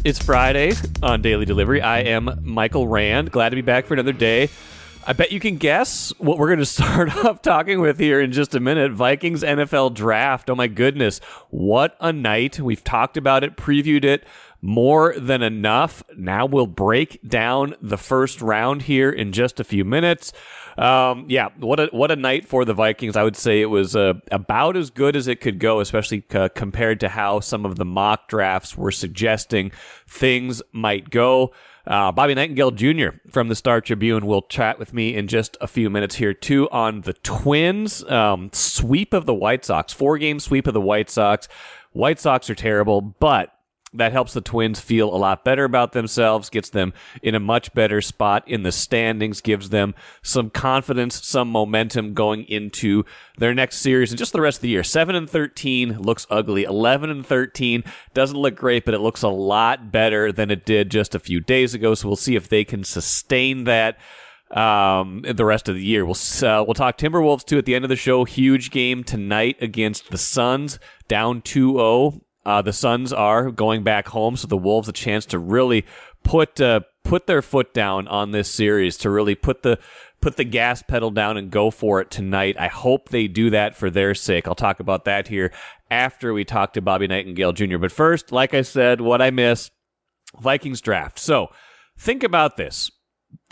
It's Friday on Daily Delivery. I am Michael Rand. Glad to be back for another day. I bet you can guess what we're going to start off talking with here in just a minute. Vikings NFL draft. Oh my goodness. What a night. We've talked about it, previewed it more than enough. Now we'll break down the first round here in just a few minutes. What a night for the Vikings. I would say it was about as good as it could go, especially compared to how some of the mock drafts were suggesting things might go. Bobby Nightengale Jr. from the Star Tribune will chat with me in just a few minutes here, too, on the Twins. Sweep of the White Sox. 4-game sweep of the White Sox. White Sox are terrible, but that helps the Twins feel a lot better about themselves, gets them in a much better spot in the standings, gives them some confidence, some momentum going into their next series and just the rest of the year. 7-13 looks ugly. 11-13 doesn't look great, but it looks a lot better than it did just a few days ago. So we'll see if they can sustain that the rest of the year. We'll talk Timberwolves too at the end of the show. Huge game tonight against the Suns, down 2-0. The Suns are going back home, so the Wolves a chance to really put their foot down on this series, to really put the gas pedal down and go for it tonight. I hope they do that for their sake. I'll talk about that here after we talk to Bobby Nightengale Jr. But first, like I said, what I miss, Vikings draft. So think about this.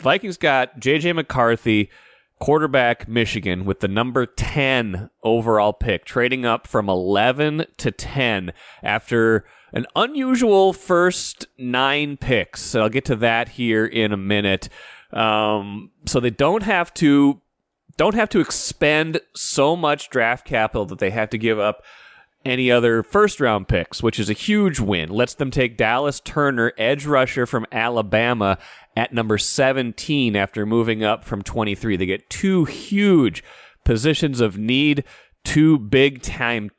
Vikings got J.J. McCarthy, quarterback, Michigan, with the number 10 overall pick, trading up from 11 to 10 after an unusual first 9 picks. So I'll get to that here in a minute. So they don't have to expend so much draft capital that they have to give up any other first-round picks, which is a huge win. Lets them take Dallas Turner, edge rusher from Alabama, at number 17 after moving up from 23. They get 2 huge positions of need, 2 big-time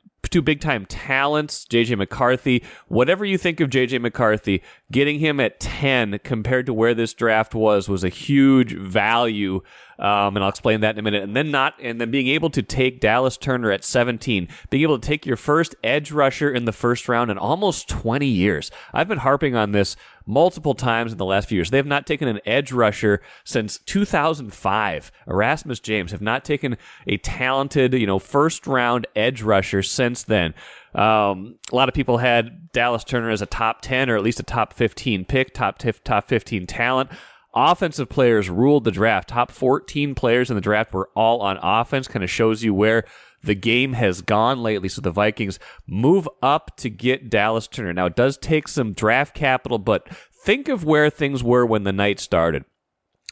talents. J.J. McCarthy, whatever you think of J.J. McCarthy, getting him at 10 compared to where this draft was a huge value. And I'll explain that in a minute. And then being able to take Dallas Turner at 17, being able to take your first edge rusher in the first round in almost 20 years. I've been harping on this multiple times in the last few years. They have not taken an edge rusher since 2005. Erasmus James have not taken a talented, first round edge rusher since then. A lot of people had Dallas Turner as a top 10 or at least a top 15 pick, top 15 talent. Offensive players ruled the draft. Top 14 players in the draft were all on offense. Kind of shows you where the game has gone lately. So the Vikings move up to get Dallas Turner. Now, it does take some draft capital, but think of where things were when the night started.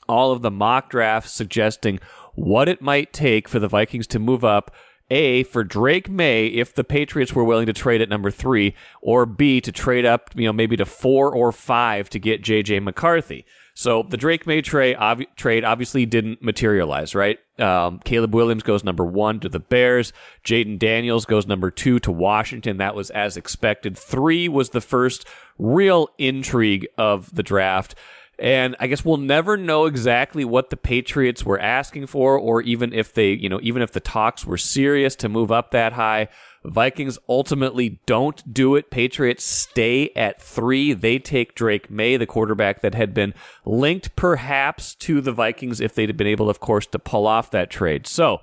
All of the mock drafts suggesting what it might take for the Vikings to move up, A, for Drake May, if the Patriots were willing to trade at number 3, or B, to trade up, maybe to 4 or 5 to get J.J. McCarthy. So the Drake May trade obviously didn't materialize, right? Caleb Williams goes number 1 to the Bears. Jaden Daniels goes number 2 to Washington. That was as expected. 3 was the first real intrigue of the draft. And I guess we'll never know exactly what the Patriots were asking for, or even if even if the talks were serious to move up that high. Vikings ultimately don't do it. Patriots stay at 3. They take Drake May, the quarterback that had been linked perhaps to the Vikings if they'd been able, of course, to pull off that trade. So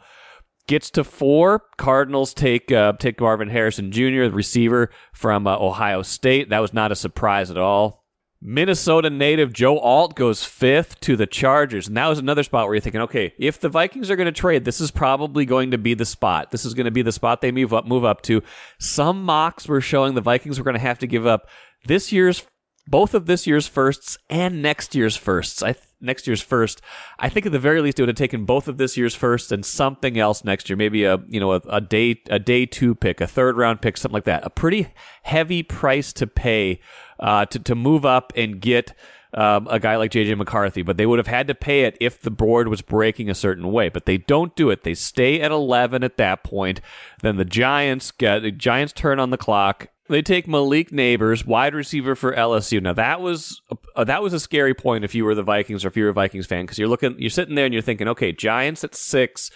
gets to 4. Cardinals take Marvin Harrison Jr., the receiver from Ohio State. That was not a surprise at all. Minnesota native Joe Alt goes 5th to the Chargers. And that was another spot where you're thinking, okay, if the Vikings are going to trade, this is probably going to be the spot. This is going to be the spot they move up to. Some mocks were showing the Vikings were going to have to give up both of this year's firsts and next year's firsts. Next year's first, I think at the very least it would have taken both of this year's firsts and something else next year, maybe a day 2 pick, a 3rd round pick, something like that. A pretty heavy price to pay to move up and get a guy like J.J. McCarthy, but they would have had to pay it if the board was breaking a certain way. But they don't do it. They stay at 11 at that point. Then the Giants turn on the clock. They take Malik Neighbors, wide receiver for LSU. Now that was a scary point if you were the Vikings or if you were a Vikings fan, because you're sitting there and you're thinking, okay, Giants at 6,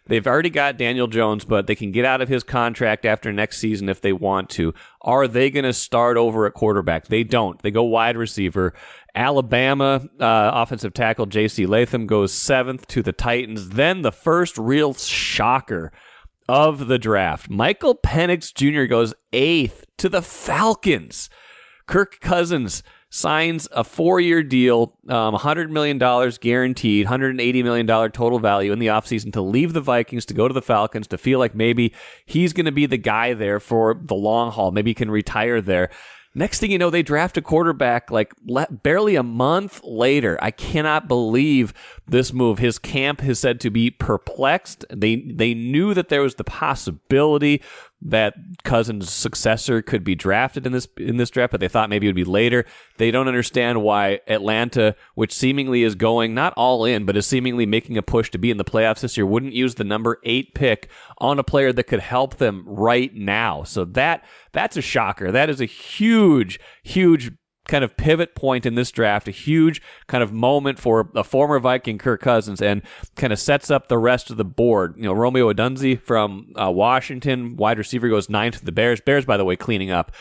They've already got Daniel Jones, but they can get out of his contract after next season if they want to. Are they going to start over at quarterback? They don't. They go wide receiver. Alabama offensive tackle J.C. Latham goes 7th to the Titans. Then the first real shocker of the draft, Michael Penix Jr. goes 8th to the Falcons. Kirk Cousins signs a 4-year deal, $100 million guaranteed, $180 million total value in the offseason to leave the Vikings, to go to the Falcons, to feel like maybe he's going to be the guy there for the long haul. Maybe he can retire there. Next thing you know, they draft a quarterback like barely a month later. I cannot believe this move. His camp is said to be perplexed. They knew that there was the possibility that Cousins' successor could be drafted in this draft, but they thought maybe it would be later. They don't understand why Atlanta, which seemingly is going not all in, but is seemingly making a push to be in the playoffs this year, wouldn't use the number 8 pick on a player that could help them right now. So that's a shocker. That is a huge kind of pivot point in this draft, a huge kind of moment for a former Viking, Kirk Cousins, and kind of sets up the rest of the board. You know, Romeo Odunze from Washington, wide receiver, goes 9th to the Bears. Bears, by the way, cleaning up.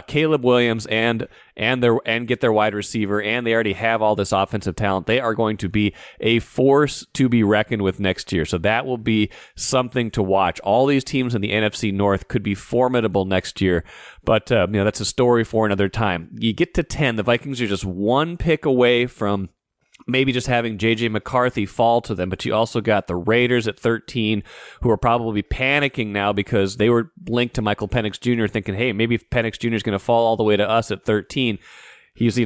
Caleb Williams and get their wide receiver, and they already have all this offensive talent. They are going to be a force to be reckoned with next year. So that will be something to watch. All these teams in the NFC North could be formidable next year, but that's a story for another time. You get to 10, the Vikings are just one pick away from maybe just having J.J. McCarthy fall to them, but you also got the Raiders at 13, who are probably panicking now because they were linked to Michael Penix Jr., thinking, hey, maybe if Penix Jr. is going to fall all the way to us at 13. He's,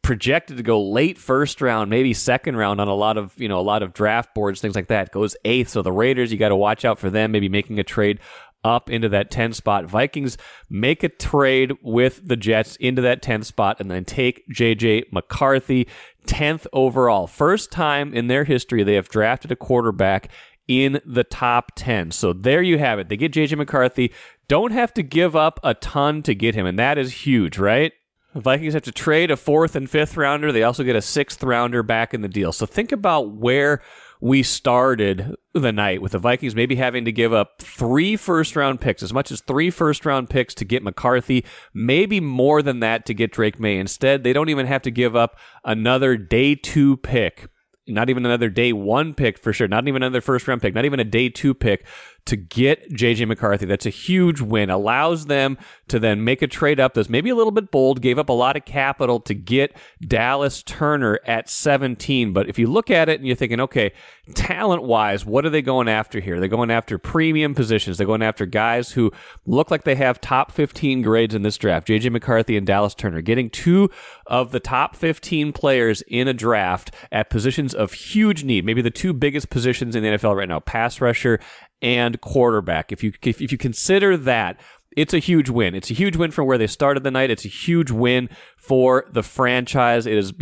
projected to go late first round, maybe second round on a lot of draft boards, things like that. Goes 8th, so the Raiders, you got to watch out for them, maybe making a trade up into that 10 spot. Vikings make a trade with the Jets into that 10th spot and then take J.J. McCarthy, 10th overall. First time in their history they have drafted a quarterback in the top 10. So there you have it. They get J.J. McCarthy, don't have to give up a ton to get him, and that is huge, right? The Vikings have to trade a 4th and 5th rounder. They also get a 6th rounder back in the deal. So think about where we started the night with the Vikings maybe having to give up 3 first-round picks, as much as 3 first-round picks to get McCarthy, maybe more than that to get Drake May. Instead, they don't even have to give up another day 2 pick, not even another day 1 pick for sure, not even another first-round pick, not even a day 2 pick to get J.J. McCarthy. That's a huge win. Allows them to then make a trade up that's maybe a little bit bold, gave up a lot of capital to get Dallas Turner at 17. But if you look at it and you're thinking, okay, talent-wise, what are they going after here? They're going after premium positions. They're going after guys who look like they have top 15 grades in this draft. J.J. McCarthy and Dallas Turner, getting 2 of the top 15 players in a draft at positions of huge need, maybe the 2 biggest positions in the NFL right now, pass rusher and quarterback. If you consider that, it's a huge win. It's a huge win from where they started the night. It's a huge win for the franchise. It is,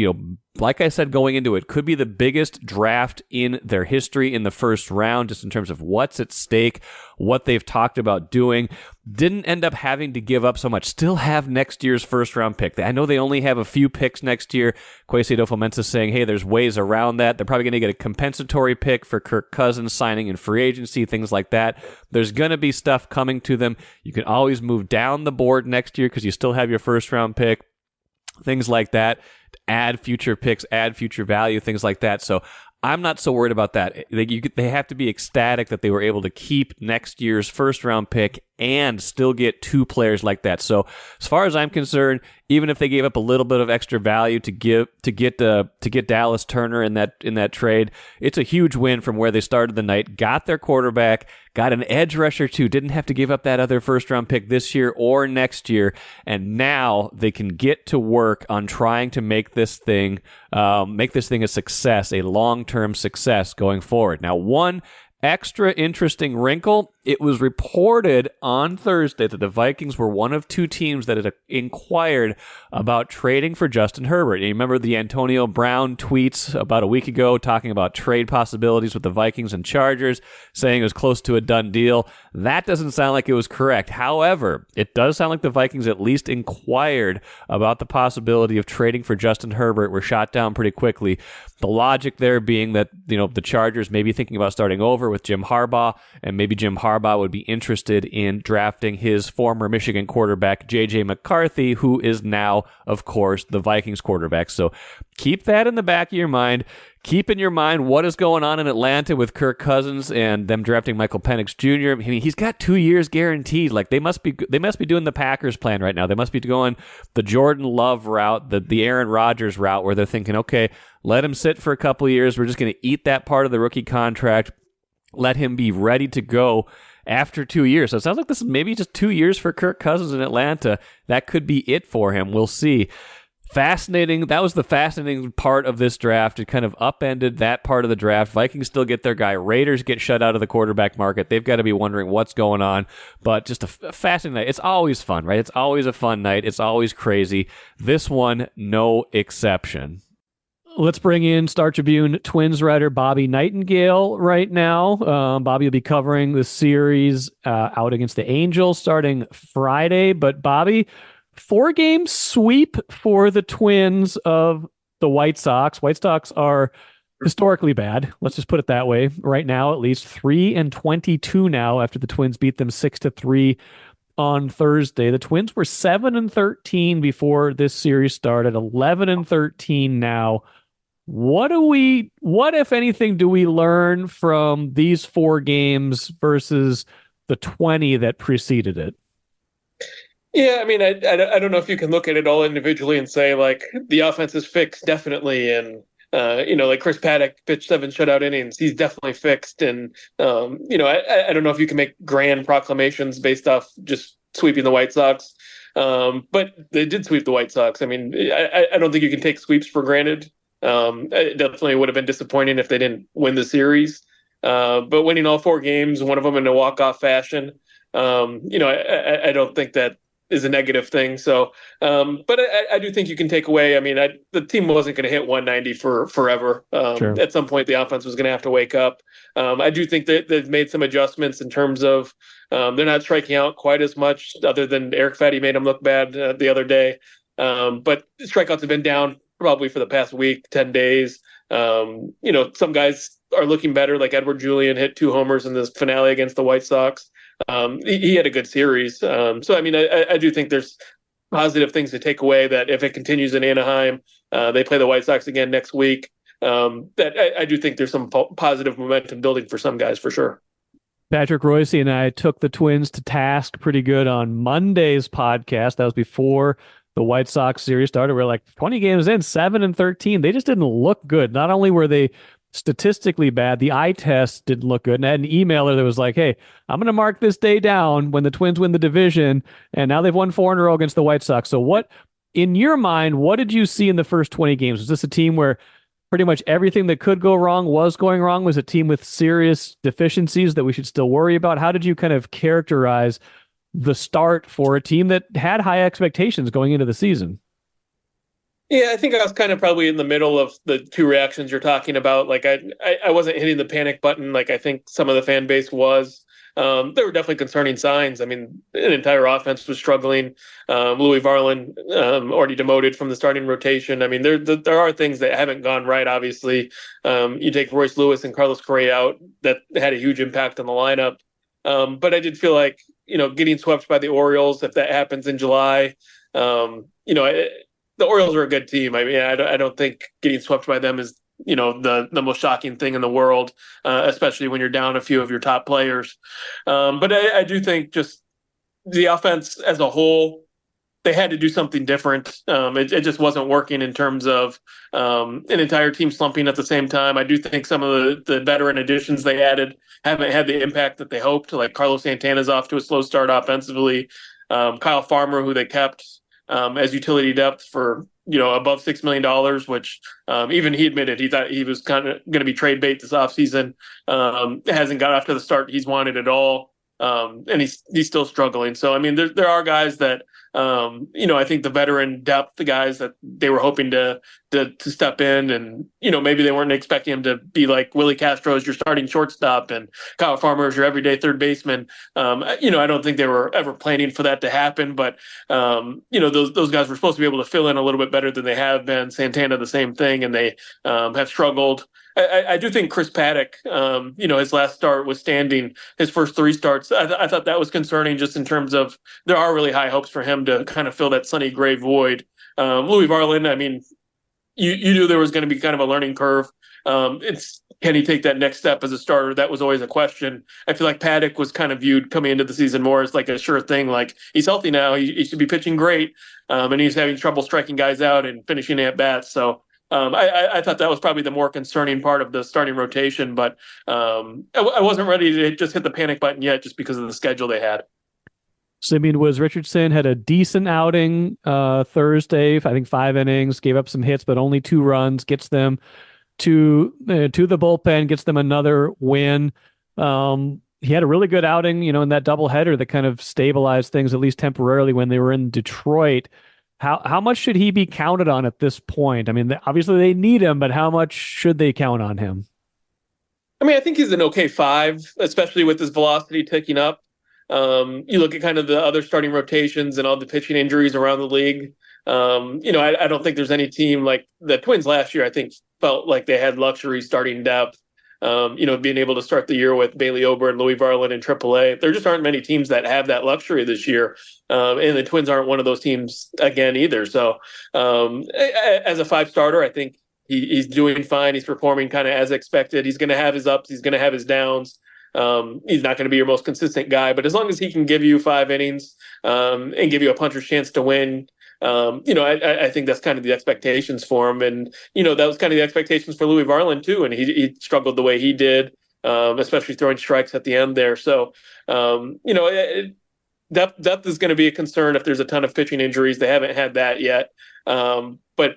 like I said going into it, could be the biggest draft in their history in the first round, just in terms of what's at stake, what they've talked about doing. Didn't end up having to give up so much. Still have next year's first-round pick. I know they only have a few picks next year. Kwesi Adofo-Mensah saying, hey, there's ways around that. They're probably going to get a compensatory pick for Kirk Cousins signing in free agency, things like that. There's going to be stuff coming to them. You can always move down the board next year because you still have your first-round pick, things like that. Add future picks, add future value, things like that. So I'm not so worried about that. They have to be ecstatic that they were able to keep next year's first-round pick and still get 2 players like that. So as far as I'm concerned, even if they gave up a little bit of extra value to get Dallas Turner in that trade, it's a huge win from where they started the night. Got their quarterback, got an edge rusher too. Didn't have to give up that other first-round pick this year or next year, and now they can get to work on trying to make this thing a success, a long-term success going forward. Now, one extra interesting wrinkle It was reported on Thursday that the Vikings were one of two teams that had inquired about trading for Justin Herbert. And you remember the Antonio Brown tweets about a week ago talking about trade possibilities with the Vikings and Chargers, saying it was close to a done deal. That doesn't sound like it was correct. However, it does sound like the Vikings at least inquired about the possibility of trading for Justin Herbert. Were shot down pretty quickly. The logic there being that, the Chargers may be thinking about starting over with Jim Harbaugh, and maybe Jim Harbaugh would be interested in drafting his former Michigan quarterback, J.J. McCarthy, who is now, of course, the Vikings quarterback. So keep that in the back of your mind. Keep in your mind what is going on in Atlanta with Kirk Cousins and them drafting Michael Penix Jr. I mean, he's got 2 years guaranteed. Like they must be doing the Packers plan right now. They must be going the Jordan Love route, the Aaron Rodgers route, where they're thinking, okay, let him sit for a couple of years. We're just going to eat that part of the rookie contract. Let him be ready to go after 2 years. So it sounds like this is maybe just 2 years for Kirk Cousins in Atlanta. That could be it for him. We'll see. Fascinating. That was the fascinating part of this draft. It kind of upended that part of the draft. Vikings still get their guy. Raiders get shut out of the quarterback market. They've got to be wondering what's going on. But just a fascinating night. It's always fun, right? It's always a fun night. It's always crazy. This one, no exception. Let's bring in Star Tribune Twins writer Bobby Nightengale right now. Bobby will be covering the series out against the Angels starting Friday. But Bobby, 4-game sweep for the Twins of the White Sox. White Sox are historically bad. Let's just put it that way. Right now, at least 3-22 now after the Twins beat them 6-3 on Thursday. The Twins were 7-13 before this series started, 11-13 now. What, if anything, do we learn from these 4 games versus the 20 that preceded it? Yeah, I mean, I don't know if you can look at it all individually and say, like, the offense is fixed, definitely. And, like Chris Paddock pitched 7 shutout innings. He's definitely fixed. And, I don't know if you can make grand proclamations based off just sweeping the White Sox. But they did sweep the White Sox. I mean, I don't think you can take sweeps for granted. It definitely would have been disappointing if they didn't win the series. But winning all 4 games, one of them in a walk-off fashion, I don't think that is a negative thing. So, but I do think you can take away. I mean, the team wasn't going to hit 190 for forever. Sure. At some point, the offense was going to have to wake up. I do think that they've made some adjustments in terms of they're not striking out quite as much, other than Eric Fatty made them look bad the other day. But strikeouts have been down probably for the past week, 10 days. Some guys are looking better, like Edward Julian hit 2 homers in the finale against the White Sox. He had a good series. So, I mean, I do think there's positive things to take away, that if it continues in Anaheim, they play the White Sox again next week. That I do think there's some positive momentum building for some guys for sure. Patrick Royce and I took the Twins to task pretty good on Monday's podcast. That was before the White Sox series started. We're like 20 games in, 7-13. They just didn't look good. Not only were they statistically bad, the eye test didn't look good. And I had an emailer that was like, hey, I'm going to mark this day down when the Twins win the division. And now they've won 4 in a row against the White Sox. So what, in your mind, what did you see in the first 20 games? Was this a team where pretty much everything that could go wrong was going wrong? Was a team with serious deficiencies that we should still worry about? How did you kind of characterize the start for a team that had high expectations going into the season? Yeah, I think I was kind of probably in the middle of the 2 reactions you're talking about. Like I wasn't hitting the panic button like I think some of the fan base was. There were definitely concerning signs. I mean, an entire offense was struggling. Louis Varland already demoted from the starting rotation. I mean, there are things that haven't gone right, obviously. You take Royce Lewis and Carlos Correa out, that had a huge impact on the lineup. But I did feel like, getting swept by the Orioles, if that happens in July, the Orioles are a good team. I mean, I don't think getting swept by them is, the most shocking thing in the world, especially when you're down a few of your top players. But I do think just the offense as a whole, they had to do something different. It just wasn't working in terms of an entire team slumping at the same time. I do think some of the veteran additions they added haven't had the impact that they hoped. Like Carlos Santana's off to a slow start offensively. Kyle Farmer, who they kept as utility depth for above $6 million, which even he admitted he thought he was kind of going to be trade bait this offseason. Hasn't got off to the start he's wanted at all. And he's still struggling. So I mean, there are guys that I think the veteran depth, the guys that they were hoping to step in, and maybe they weren't expecting him to be like Willie Castro as your starting shortstop and Kyle Farmer as your everyday third baseman. I don't think they were ever planning for that to happen, but those guys were supposed to be able to fill in a little bit better than they have been. Santana the same thing, and they have struggled. I do think Chris Paddock, his last start was standing. His first three starts, I thought that was concerning, just in terms of there are really high hopes for him to kind of fill that Sonny Gray void. Louis Varland, I mean, you knew there was going to be kind of a learning curve. Can he take that next step as a starter? That was always a question. I feel like Paddock was kind of viewed coming into the season more as like a sure thing, like he's healthy now, he should be pitching great, and he's having trouble striking guys out and finishing at bats. So I thought that was probably the more concerning part of the starting rotation, but I wasn't ready to just hit the panic button yet, just because of the schedule they had. Simeon Woods Richardson had a decent outing Thursday. I think 5 innings, gave up some hits, but only 2 runs. Gets them to the bullpen, gets them another win. He had a really good outing, in that doubleheader that kind of stabilized things, at least temporarily, when they were in Detroit. How much should he be counted on at this point? I mean, obviously they need him, but how much should they count on him? I mean, I think he's an okay 5, especially with his velocity ticking up. You look at kind of the other starting rotations and all the pitching injuries around the league. I don't think there's any team like the Twins last year, I think, felt like they had luxury starting depth. Being able to start the year with Bailey Ober and Louis Varland in AAA. There just aren't many teams that have that luxury this year. And the Twins aren't one of those teams again either. So as a 5 starter, I think he's doing fine. He's performing kind of as expected. He's going to have his ups. He's going to have his downs. He's not going to be your most consistent guy, but as long as he can give you 5 innings and give you a puncher's chance to win, I think that's kind of the expectations for him. And, that was kind of the expectations for Louis Varland too. And he struggled the way he did, especially throwing strikes at the end there. So, depth is going to be a concern if there's a ton of pitching injuries. They haven't had that yet. But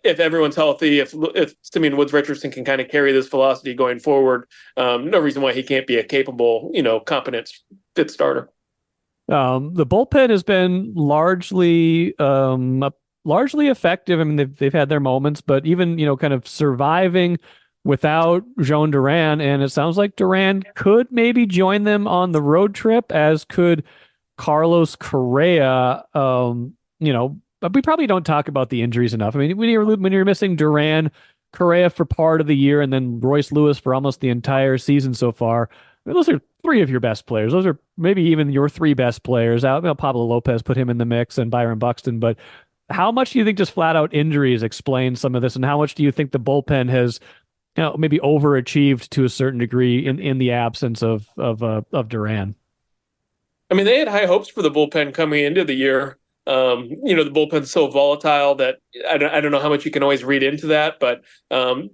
if everyone's healthy, if Simeon Woods Richardson can kind of carry this velocity going forward, no reason why he can't be a capable, competent fifth starter. The bullpen has been largely effective. I mean, they've had their moments, but even, kind of surviving without Jean Duran. And it sounds like Duran could maybe join them on the road trip, as could Carlos Correa. But we probably don't talk about the injuries enough. I mean, when you're missing Duran, Correa for part of the year, and then Royce Lewis for almost the entire season so far, I mean, those are 3 of your best players. Those are maybe even your 3 best players. Pablo Lopez, put him in the mix, and Byron Buxton. But how much do you think just flat out injuries explain some of this, and how much do you think the bullpen has, maybe overachieved to a certain degree in the absence of Duran? I mean, they had high hopes for the bullpen coming into the year. The bullpen's so volatile that I don't know how much you can always read into that, but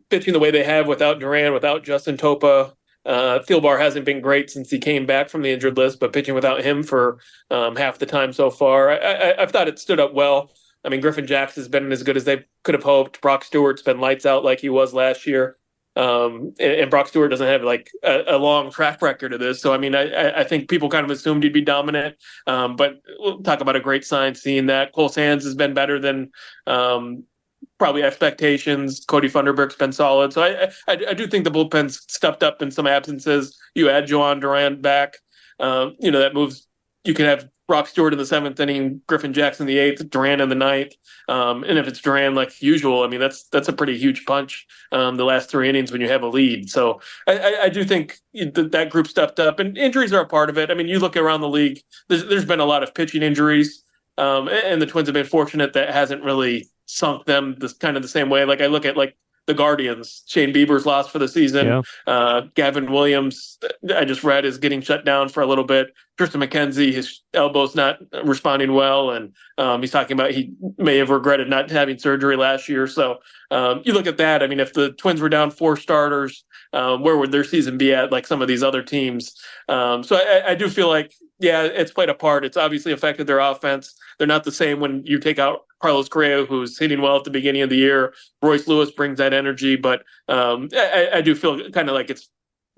pitching the way they have without Duran, without Justin Topa, Thielbar hasn't been great since he came back from the injured list, but pitching without him for half the time so far, I've thought it stood up well. I mean, Griffin Jackson has been as good as they could have hoped. Brock Stewart's been lights out like he was last year. And Brock Stewart doesn't have like a long track record of this. So, I mean, I think people kind of assumed he'd be dominant. But we'll talk about a great sign seeing that. Cole Sands has been better than probably expectations. Cody Funderburk's been solid. So I do think the bullpen's stepped up in some absences. You add Joan Duran back, that moves. You can have Brock Stewart in the 7th inning, Griffin Jackson in the 8th, Duran in the 9th. And if it's Duran like usual, I mean, that's a pretty huge punch the last 3 innings when you have a lead. So I do think that group stepped up, and injuries are a part of it. I mean, you look around the league, there's been a lot of pitching injuries, and the Twins have been fortunate that hasn't really sunk them kind of the same way. Like I look at like the Guardians, Shane Bieber's lost for the season. Yeah. Gavin Williams, I just read, is getting shut down for a little bit. Tristan McKenzie, his elbow's not responding well, and he's talking about he may have regretted not having surgery last year. So you look at that. I mean, if the Twins were down 4 starters, where would their season be at, like some of these other teams? So I do feel like, yeah, it's played a part. It's obviously affected their offense. They're not the same when you take out Carlos Correa, who's hitting well at the beginning of the year. Royce Lewis brings that energy, but I do feel kind of like it's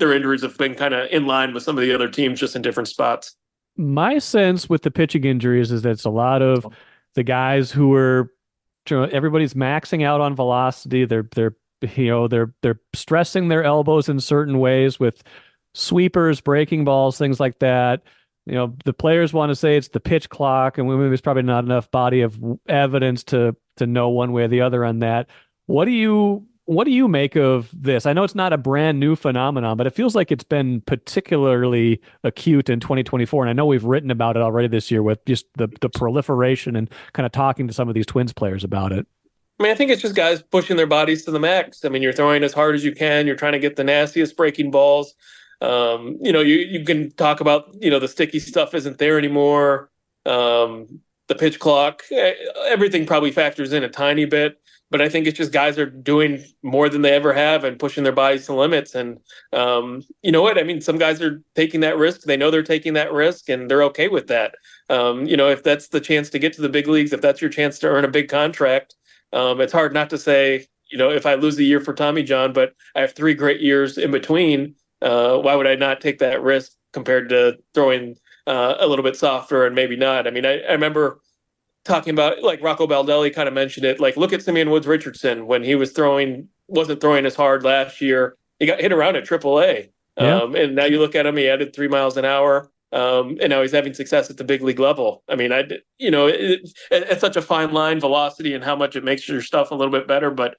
their injuries have been kind of in line with some of the other teams, just in different spots. My sense with the pitching injuries is that it's a lot of the guys who are, everybody's maxing out on velocity. They're stressing their elbows in certain ways with sweepers, breaking balls, things like that. The players want to say it's the pitch clock, and there's probably not enough body of evidence to know one way or the other on that. What do you make of this? I know it's not a brand new phenomenon, but it feels like it's been particularly acute in 2024. And I know we've written about it already this year with just the proliferation and kind of talking to some of these Twins players about it. I mean, I think it's just guys pushing their bodies to the max. I mean, you're throwing as hard as you can. You're trying to get the nastiest breaking balls. You can talk about, the sticky stuff isn't there anymore. The pitch clock, everything probably factors in a tiny bit. But I think it's just guys are doing more than they ever have and pushing their bodies to limits. And you know what? I mean, some guys are taking that risk. They know they're taking that risk, and they're okay with that. If that's the chance to get to the big leagues, if that's your chance to earn a big contract, it's hard not to say, if I lose a year for Tommy John, but I have 3 great years in between, why would I not take that risk compared to throwing a little bit softer and maybe not? I mean, I remember talking about, like, Rocco Baldelli kind of mentioned it. Like, look at Simeon Woods Richardson when he wasn't throwing as hard last year. He got hit around at AAA. Yeah. And now you look at him, he added 3 miles an hour. And now he's having success at the big league level. I mean, it's such a fine line, velocity, and how much it makes your stuff a little bit better. But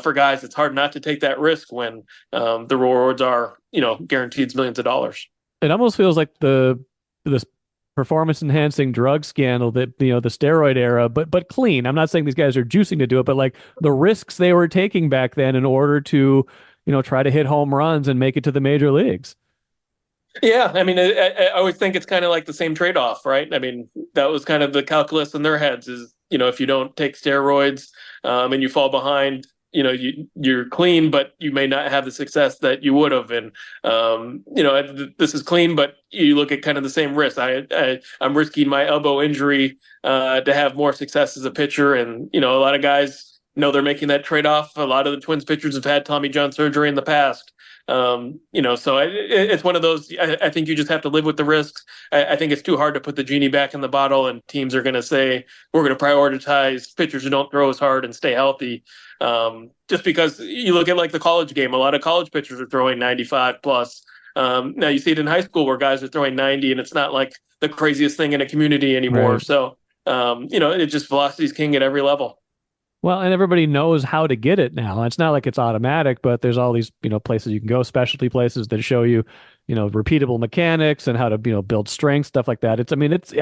for guys, it's hard not to take that risk when the rewards are, guaranteed millions of dollars. It almost feels like this performance enhancing drug scandal that, the steroid era, but clean. I'm not saying these guys are juicing to do it, but like the risks they were taking back then in order to, try to hit home runs and make it to the major leagues. Yeah, I mean, I always think it's kind of like the same trade-off, right? I mean, that was kind of the calculus in their heads is, if you don't take steroids and you fall behind, you're clean, but you may not have the success that you would have. And, this is clean, but you look at kind of the same risk. I'm risking my elbow injury to have more success as a pitcher. And, a lot of guys know they're making that trade-off. A lot of the Twins pitchers have had Tommy John surgery in the past. So it's one of those, I think you just have to live with the risks. I think it's too hard to put the genie back in the bottle, and teams are going to say, we're going to prioritize pitchers who don't throw as hard and stay healthy. Just because you look at, like, the college game, a lot of college pitchers are throwing 95 plus. Now you see it in high school where guys are throwing 90, and it's not like the craziest thing in a community anymore. Right. So, it's just velocity is king at every level. Well, and everybody knows how to get it now. It's not like it's automatic, but there's all these, places you can go, specialty places that show you, repeatable mechanics and how to, build strength, stuff like that. I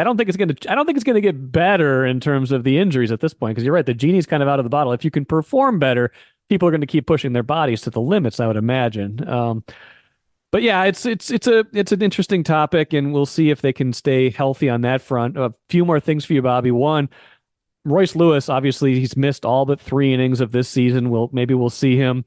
don't think it's going to get better in terms of the injuries at this point, because you're right, the genie's kind of out of the bottle. If you can perform better, people are going to keep pushing their bodies to the limits, I would imagine. But yeah, it's an interesting topic, and we'll see if they can stay healthy on that front. A few more things for you, Bobby. One, Royce Lewis, obviously, he's missed all but 3 innings of this season. Maybe we'll see him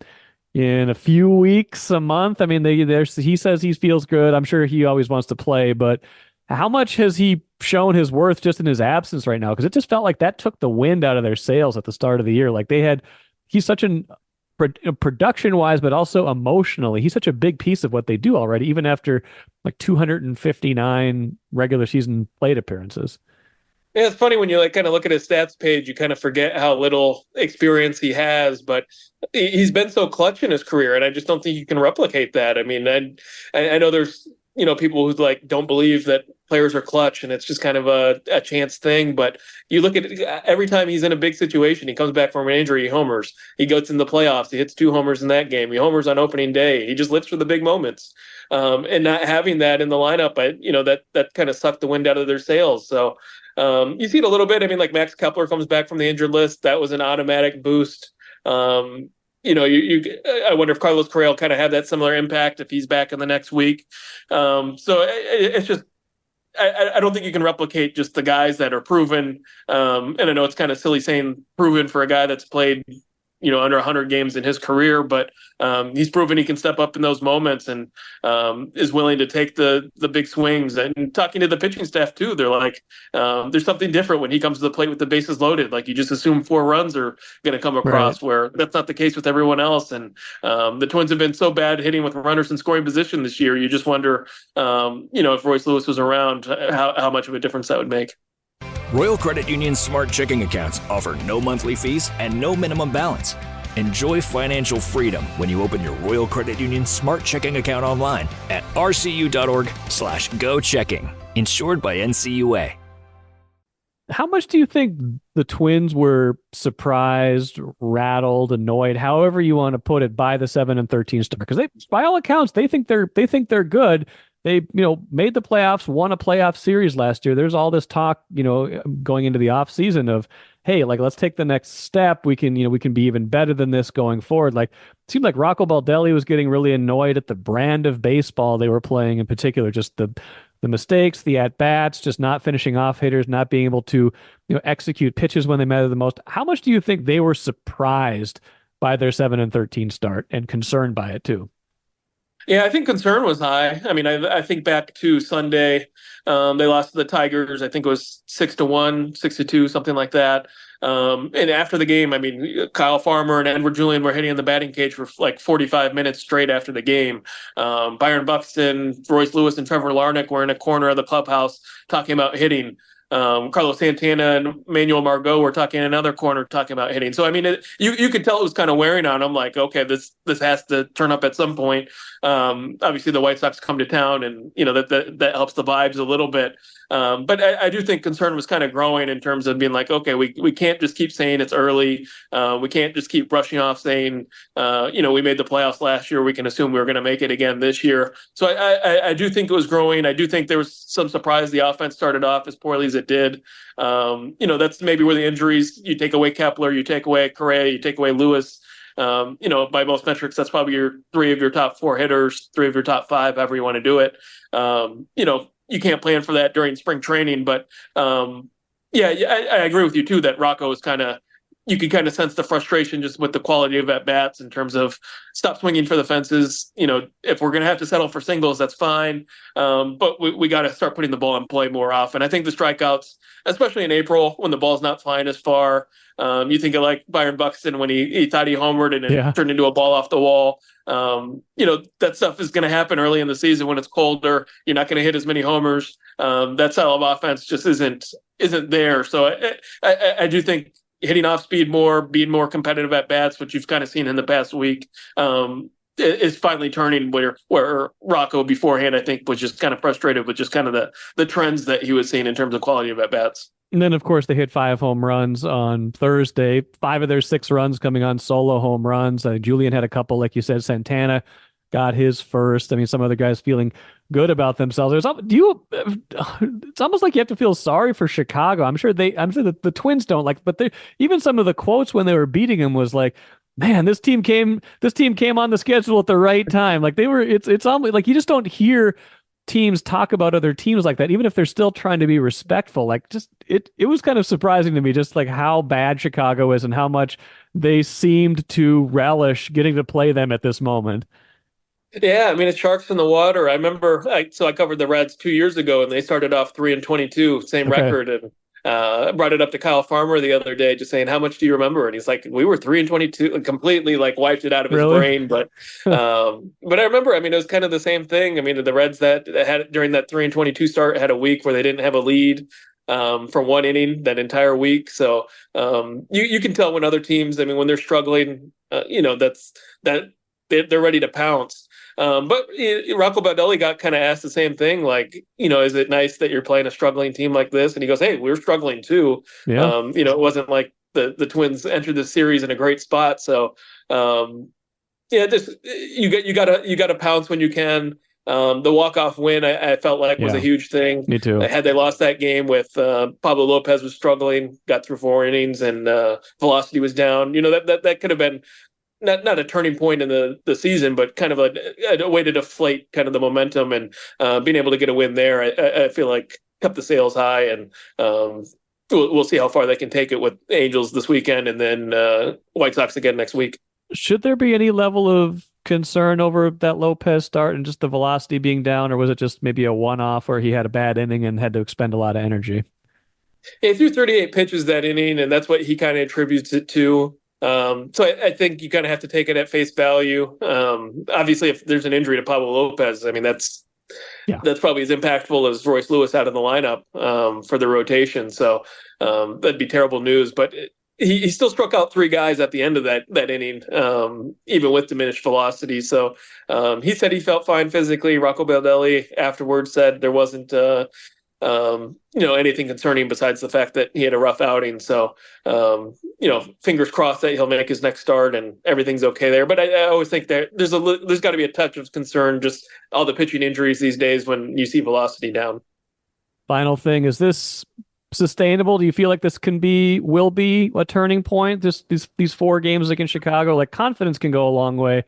in a few weeks, a month. I mean, he says he feels good. I'm sure he always wants to play, but how much has he shown his worth just in his absence right now? Because it just felt like that took the wind out of their sails at the start of the year. Like he's such an production-wise, but also emotionally, he's such a big piece of what they do already, even after like 259 regular season plate appearances. Yeah, it's funny when you kind of look at his stats page, you kind of forget how little experience he has, but he's been so clutch in his career, and I just don't think you can replicate that. I mean, I know there's, people who don't believe that players are clutch, and it's just kind of a chance thing. But you look at it, every time he's in a big situation, he comes back from an injury, he homers. He goes in the playoffs, he hits 2 homers in that game. He homers on opening day. He just lives for the big moments. And not having that in the lineup, that kind of sucked the wind out of their sails. So you see it a little bit. I mean, like Max Kepler comes back from the injured list. That was an automatic boost. I wonder if Carlos Correa will kind of have that similar impact if he's back in the next week. It's just, I don't think you can replicate just the guys that are proven. And I know it's kind of silly saying proven for a guy that's played under 100 games in his career, but he's proven he can step up in those moments and is willing to take the big swings. And talking to the pitching staff too, they're like, there's something different when he comes to the plate with the bases loaded. Like you just assume 4 runs are going to come across, where that's not the case with everyone else. And the Twins have been so bad hitting with runners in scoring position this year. You just wonder, if Royce Lewis was around, how much of a difference that would make. Royal Credit Union's Smart Checking accounts offer no monthly fees and no minimum balance. Enjoy financial freedom when you open your Royal Credit Union Smart Checking account online at rcu.org/go-checking. Insured by NCUA. How much do you think the Twins were surprised, rattled, annoyed, however you want to put it, by the 7-13 start? Because by all accounts, they think they're good. They, made the playoffs, won a playoff series last year. There's all this talk, going into the offseason of, hey, like, let's take the next step. We can be even better than this going forward. Like, it seemed like Rocco Baldelli was getting really annoyed at the brand of baseball they were playing, in particular, just the mistakes, the at-bats, just not finishing off hitters, not being able to, execute pitches when they matter the most. How much do you think they were surprised by their 7-13 start and concerned by it too? Yeah, I think concern was high. I mean, I think back to Sunday, they lost to the Tigers. I think it was 6-1, 6-2, something like that. And after the game, I mean, Kyle Farmer and Edward Julian were hitting in the batting cage for like 45 minutes straight after the game. Byron Buxton, Royce Lewis, and Trevor Larnach were in a corner of the clubhouse talking about hitting. Carlos Santana and Manuel Margot were talking in another corner talking about hitting. So, I mean, you could tell it was kind of wearing on them. Like, okay, this has to turn up at some point. Obviously, the White Sox come to town, and that helps the vibes a little bit. But I do think concern was kind of growing in terms of being like, okay, we can't just keep saying it's early. We can't just keep brushing off saying, we made the playoffs last year. We can assume we're going to make it again this year. So I do think it was growing. I do think there was some surprise the offense started off as poorly as it did. That's maybe where the injuries, you take away Kepler, you take away Correa, you take away Lewis. By most metrics, that's probably 3 of your top 4 hitters, 3 of your top 5, however you want to do it. You can't plan for that during spring training, but I agree with you too that Rocco was you could kind of sense the frustration just with the quality of at bats in terms of stop swinging for the fences. If we're going to have to settle for singles, that's fine. But we got to start putting the ball in play more often. I think the strikeouts, especially in April when the ball's not flying as far, you think of like Byron Buxton when he thought he homered and it turned into a ball off the wall. That stuff is going to happen early in the season when it's colder. You're not going to hit as many homers. That style of offense just isn't there. So I do think hitting off speed more, being more competitive at bats, which you've kind of seen in the past week, is finally turning where Rocco beforehand, I think, was just kind of frustrated with just kind of the trends that he was seeing in terms of quality of at bats. And then, of course, they hit 5 home runs on Thursday, 5 of their 6 runs coming on solo home runs. Julian had a couple, like you said. Santana got his first. I mean, some other guys feeling good about themselves. It's almost like you have to feel sorry for Chicago. I'm sure that the Twins don't but even some of the quotes when they were beating him was like, man, this team came on the schedule at the right time. Like it's almost like you just don't hear teams talk about other teams like that, even if they're still trying to be respectful. Like it was kind of surprising to me just like how bad Chicago is and how much they seemed to relish getting to play them at this moment. Yeah, I mean, it's sharks in the water. I remember, I covered the Reds 2 years ago, and they started off 3-22, same record. And I brought it up to Kyle Farmer the other day, just saying, how much do you remember? And he's like, we were 3-22, and completely like wiped it out of his brain. But I remember, I mean, it was kind of the same thing. I mean, the Reds that had during that 3-22 start had a week where they didn't have a lead for one inning that entire week. So you can tell when other teams, I mean, when they're struggling, they're ready to pounce. But Rocco Baldelli got kind of asked the same thing, like, is it nice that you're playing a struggling team like this? And he goes, hey, we're struggling too. Yeah. It wasn't like the Twins entered the series in a great spot. So, just you gotta pounce when you can. The walk-off win, I felt like was a huge thing. Me too. Had they lost that game with Pablo Lopez was struggling, got through 4 innings, and velocity was down. That could have been not a turning point in the season, but kind of a way to deflate kind of the momentum, and being able to get a win there, I feel like kept the sales high, and we'll see how far they can take it with Angels this weekend and then White Sox again next week. Should there be any level of concern over that Lopez start and just the velocity being down, or was it just maybe a one-off where he had a bad inning and had to expend a lot of energy? He threw 38 pitches that inning, and that's what he kind of attributes it to. So I think you kind of have to take it at face value. Obviously, if there's an injury to Pablo Lopez, I mean, that's probably as impactful as Royce Lewis out of the lineup for the rotation. So that'd be terrible news. But he still struck out 3 guys at the end of that inning, even with diminished velocity. So he said he felt fine physically. Rocco Baldelli afterwards said there wasn't anything concerning besides the fact that he had a rough outing. So, fingers crossed that he'll make his next start and everything's okay there. But I always think that there's got to be a touch of concern, just all the pitching injuries these days when you see velocity down. Final thing, is this sustainable? Do you feel like this will be a turning point? These 4 games against Chicago, like, confidence can go a long way.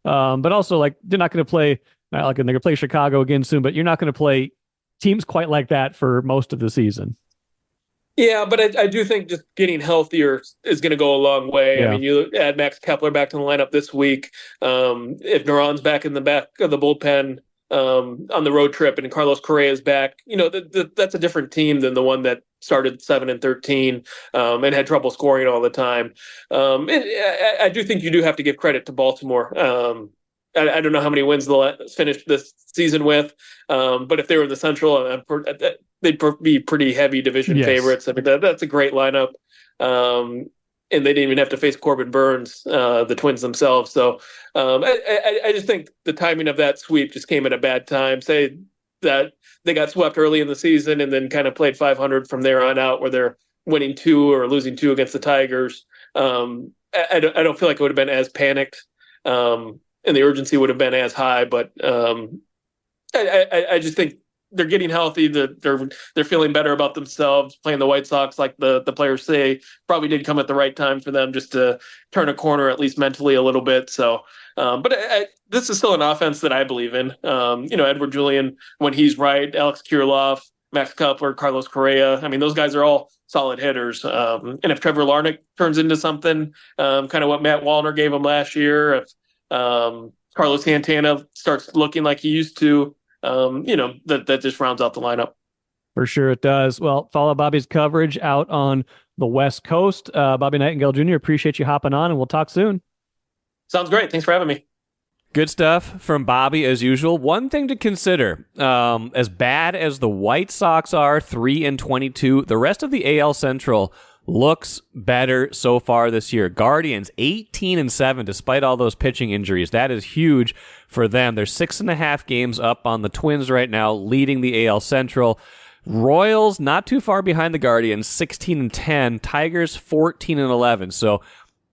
But also, like, they're not going to play, not like they're going to play Chicago again soon, but you're not going to play teams quite like that for most of the season. Yeah, but I do think just getting healthier is going to go a long way. Yeah. I mean, you add Max Kepler back to the lineup this week. If Naran's back in the back of the bullpen on the road trip and Carlos Correa's back, that's a different team than the one that started 7-13 and had trouble scoring all the time. And I do think you do have to give credit to Baltimore. I don't know how many wins they'll finish this season with, but if they were in the Central, they'd be pretty heavy division favorites. I mean, that's a great lineup, and they didn't even have to face Corbin Burns, the Twins themselves. So I just think the timing of that sweep just came at a bad time. Say that they got swept early in the season and then kind of played 500 from there on out, where they're winning 2 or losing 2 against the Tigers. I don't feel like it would have been as panicked. And the urgency would have been as high, but I just think they're getting healthy. They're feeling better about themselves. Playing the White Sox, like the players say, probably did come at the right time for them just to turn a corner, at least mentally, a little bit. So, but this is still an offense that I believe in. Edward Julian, when he's right, Alex Kirilloff, Max Kepler, Carlos Correa. I mean, those guys are all solid hitters. And if Trevor Larnach turns into something, kind of what Matt Wallner gave him last year, if Carlos Santana starts looking like he used to, that just rounds out the lineup. For sure it does. Well, follow Bobby's coverage out on the West Coast. Bobby Nightengale Jr., appreciate you hopping on, and we'll talk soon. Sounds great. Thanks for having me. Good stuff from Bobby, as usual. One thing to consider, as bad as the White Sox are, 3-22, the rest of the AL Central looks better so far this year. Guardians 18-7 despite all those pitching injuries. That is huge for them. They're 6.5 games up on the Twins right now, leading the AL Central. Royals not too far behind the Guardians, 16-10. Tigers 14-11. So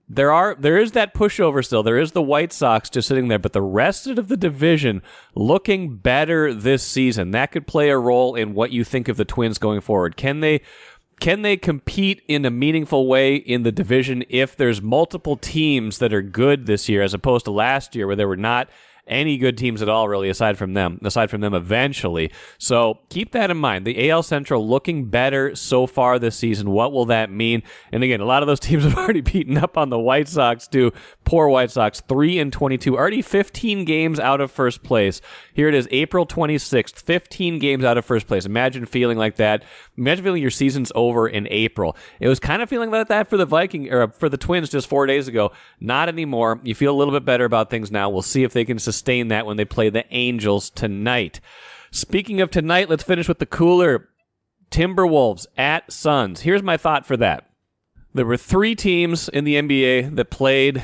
there is that pushover still. There is the White Sox just sitting there, but the rest of the division looking better this season. That could play a role in what you think of the Twins going forward. Can they compete in a meaningful way in the division if there's multiple teams that are good this year, as opposed to last year where there were not any good teams at all, really, aside from them eventually. So keep that in mind. The AL Central looking better so far this season. What will that mean? And again, a lot of those teams have already beaten up on the White Sox too. Poor White Sox, 3-22, already 15 games out of first place. Here it is, April 26th, 15 games out of first place. Imagine feeling like that. Imagine feeling your season's over in April. It was kind of feeling like that for the Twins just 4 days ago. Not anymore. You feel a little bit better about things now. We'll see if they can sustain that when they play the Angels tonight. Speaking of tonight, let's finish with the cooler. Timberwolves at Suns. Here's my thought for that. There were 3 teams in the NBA that played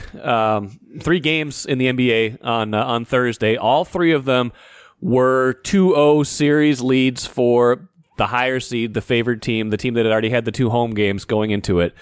3 games in the NBA on Thursday. All 3 of them were 2-0 series leads for the higher seed, the favored team, the team that had already had the 2 home games going into it.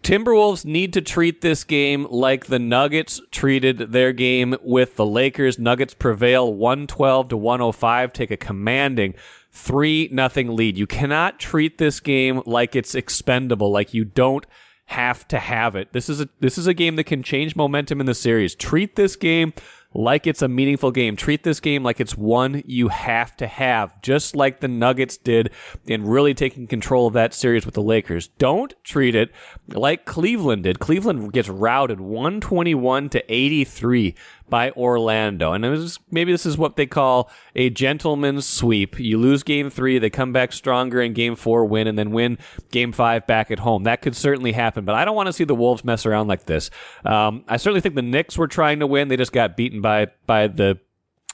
Timberwolves need to treat this game like the Nuggets treated their game with the Lakers. Nuggets prevail 112-105, take a commanding 3-0 lead. You cannot treat this game like it's expendable, like you don't have to have it. This is a game that can change momentum in the series. Treat this game like it's a meaningful game. Treat this game like it's one you have to have, just like the Nuggets did in really taking control of that series with the Lakers. Don't treat it like Cleveland did. Cleveland gets routed 121-83 by Orlando. And maybe this is what they call a gentleman's sweep. You lose game 3, they come back stronger in game 4, win, and then win game 5 back at home. That could certainly happen, but I don't want to see the Wolves mess around like this. I certainly think the Knicks were trying to win. They just got beaten by the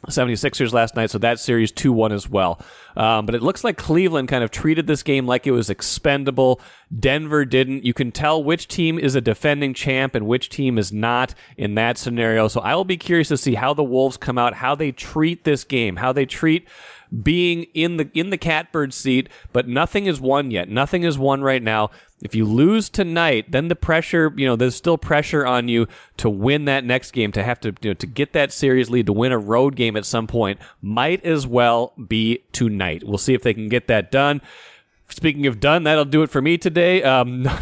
76ers last night, so that series 2-1 as well. But it looks like Cleveland kind of treated this game like it was expendable. Denver didn't. You can tell which team is a defending champ and which team is not in that scenario. So I will be curious to see how the Wolves come out, how they treat this game, how they treat being in the catbird seat, but nothing is won yet. Nothing is won right now. If you lose tonight, then the pressure, there's still pressure on you to win that next game, to have to get that series lead, to win a road game at some point. Might as well be tonight. We'll see if they can get that done. Speaking of done, that'll do it for me today.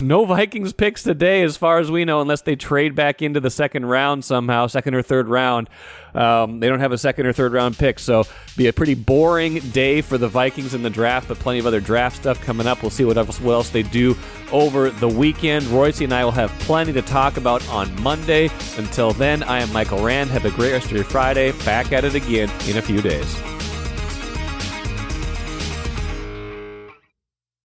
No Vikings picks today as far as we know, unless they trade back into the second round somehow, second or third round. They don't have a second or third round pick, so be a pretty boring day for the Vikings in the draft, but plenty of other draft stuff coming up. We'll see what else they do over the weekend. Royce and I will have plenty to talk about on Monday. Until then, I am Michael Rand. Have a great rest of your Friday. Back at it again in a few days.